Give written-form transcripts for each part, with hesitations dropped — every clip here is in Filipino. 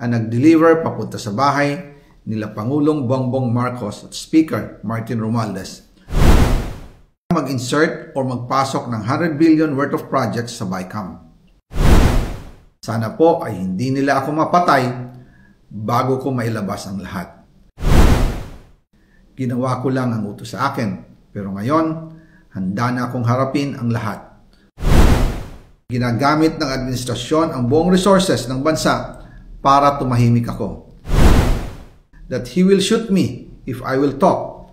ang nag-deliver papunta sa bahay nila Pangulong Bongbong Marcos at Speaker Martin Romualdez mag-insert o magpasok ng 100 billion worth of projects sa BICAM. Sana po ay hindi nila ako mapatay bago ko mailabas ang lahat. Ginawa ko lang ang utos sa akin, pero ngayon, handa na akong harapin ang lahat. Ginagamit ng administrasyon ang buong resources ng bansa para tumahimik ako. That he will shoot me if I will talk.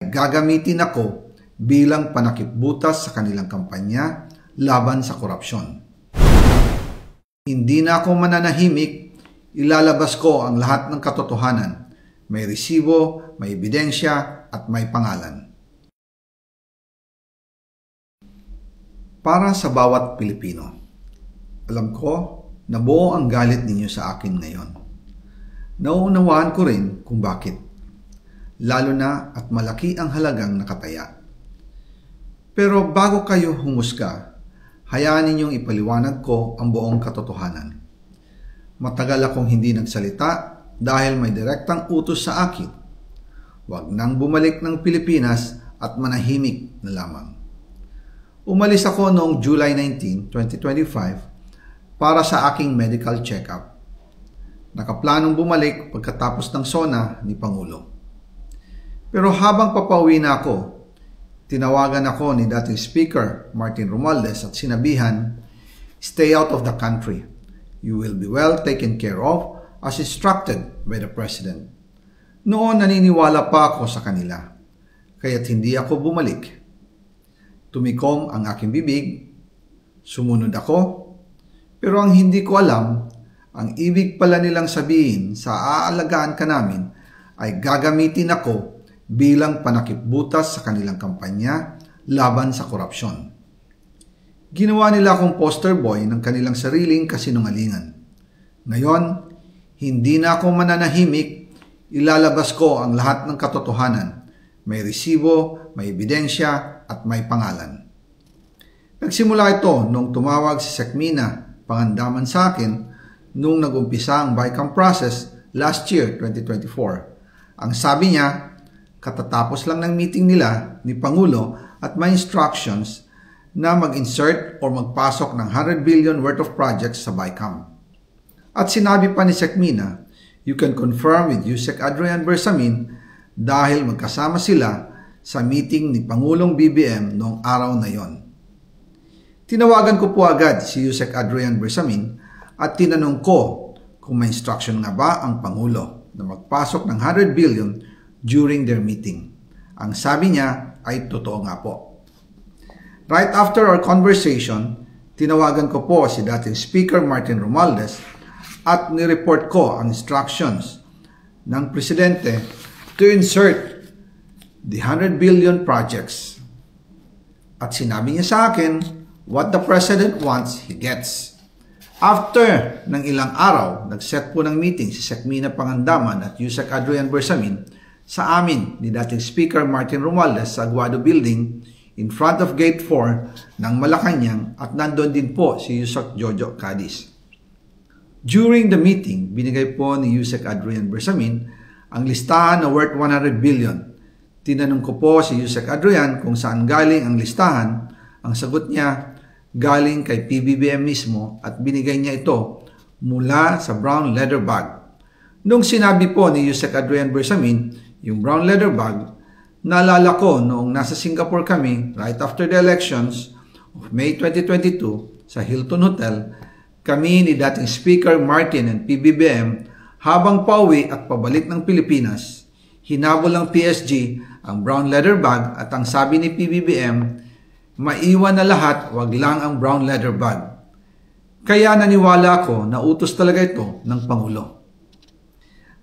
Gagamitin ako bilang panakipbutas sa kanilang kampanya laban sa korupsyon. Hindi na ako mananahimik, ilalabas ko ang lahat ng katotohanan. May resibo, may ebidensya, at may pangalan. Para sa bawat Pilipino, alam ko na buo ang galit ninyo sa akin ngayon. Nauunawaan ko rin kung bakit. Lalo na at malaki ang halagang nakataya. Pero bago kayo humusga, hayaan ninyong ipaliwanag ko ang buong katotohanan. Matagal akong hindi nagsalita dahil may direktang utos sa akin. Huwag nang bumalik ng Pilipinas at manahimik na lamang. Umalis ako noong July 19, 2025 para sa aking medical check-up. Nakaplanong bumalik pagkatapos ng SONA ni Pangulo. Pero habang papauwi na ako, tinawagan ako ni dating Speaker Martin Romualdez at sinabihan, "Stay out of the country. You will be well taken care of as instructed by the President." Noon naniniwala pa ako sa kanila, kaya't hindi ako bumalik. Tumikom ang aking bibig, sumunod ako, pero ang hindi ko alam, ang ibig pala nilang sabihin sa aalagaan ka namin ay gagamitin ako bilang panakipbutas sa kanilang kampanya laban sa korupsyon. Ginawa nila akong poster boy ng kanilang sariling kasinungalingan. Ngayon, hindi na ako mananahimik, ilalabas ko ang lahat ng katotohanan. May resibo, may ebidensya, at may pangalan. Nagsimula ito nung tumawag si Sekmina Pangandaman sa akin nung nag-umpisa ang BICAM process last year, 2024. Ang sabi niya, katatapos lang ng meeting nila ni Pangulo at may instructions na mag-insert o magpasok ng 100 billion worth of projects sa BICAM. At sinabi pa ni Sekmina, you can confirm with Yusek Adrian Bersamin dahil magkasama sila sa meeting ni Pangulong BBM noong araw na yon. Tinawagan ko po agad si Yusek Adrian Bersamin at tinanong ko kung may instruction nga ba ang Pangulo na magpasok ng 100 billion during their meeting. Ang sabi niya ay totoo nga po. Right after our conversation, tinawagan ko po si dating Speaker Martin Romualdez at nireport ko ang instructions ng Presidente to insert the 100 billion projects. At sinabi niya sa akin, what the President wants, he gets. After ng ilang araw, nag-set po ng meeting si Sekmina Pangandaman at Yusek Adrian Bersamin sa amin ni dating Speaker Martin Romualdez sa Aguado Building in front of Gate 4 ng Malacanang at nandun din po si Yusek Jojo Cadiz. During the meeting, binigay po ni Yusek Adrian Bersamin ang listahan na worth 100 billion. Tinanong ko po si Yusek Adrian kung saan galing ang listahan. Ang sagot niya, galing kay PBBM mismo at binigay niya ito mula sa brown leather bag. Nung sinabi po ni Yusek Adrian Bersamin yung brown leather bag, naalala ko noong nasa Singapore kami right after the elections of May 2022 sa Hilton Hotel, kami ni dating Speaker Martin and PBBM habang pauwi at pabalik ng Pilipinas, hinabol ng PSG ang brown leather bag at ang sabi ni PBBM, maiwan na lahat, wag lang ang brown leather bag. Kaya naniwala ako na utos talaga ito ng Pangulo.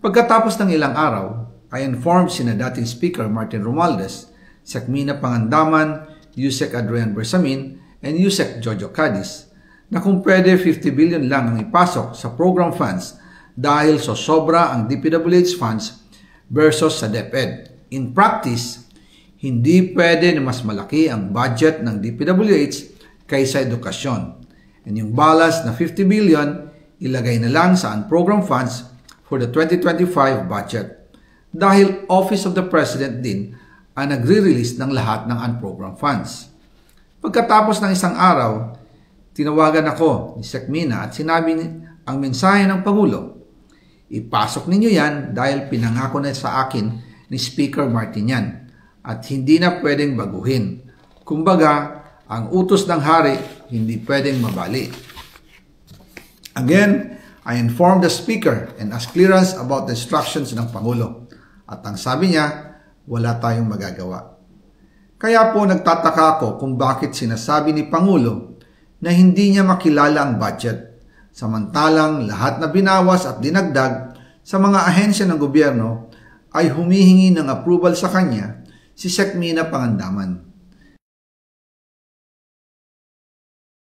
Pagkatapos ng ilang araw, I informed sina dating Speaker Martin Romualdez, Sekmina Pangandaman, Yusek Adrian Bersamin, and Yusek Jojo Cadiz na kung pwede 50 billion lang ang ipasok sa program funds dahil so sobra ang DPWH funds versus sa DepEd. In practice, hindi pwede na mas malaki ang budget ng DPWH kaysa edukasyon. And yung balance na 50 billion, ilagay na lang sa unprogrammed funds for the 2025 budget dahil Office of the President din ang nagre-release ng lahat ng unprogrammed funds. Pagkatapos ng isang araw, tinawagan ako ni Sec Mina at sinabi ang mensahe ng Pangulo. Ipasok ninyo yan dahil pinangako na sa akin ni Speaker Martin yan at hindi na pwedeng baguhin. Kumbaga, ang utos ng hari hindi pwedeng mabali. Again, I informed the Speaker and asked clearance about the instructions ng Pangulo. At ang sabi niya, wala tayong magagawa. Kaya po nagtataka ako kung bakit sinasabi ni Pangulo na hindi niya makilala ang budget, samantalang lahat na binawas at dinagdag sa mga ahensya ng gobyerno ay humihingi ng approval sa kanya si Sec Mina Pangandaman.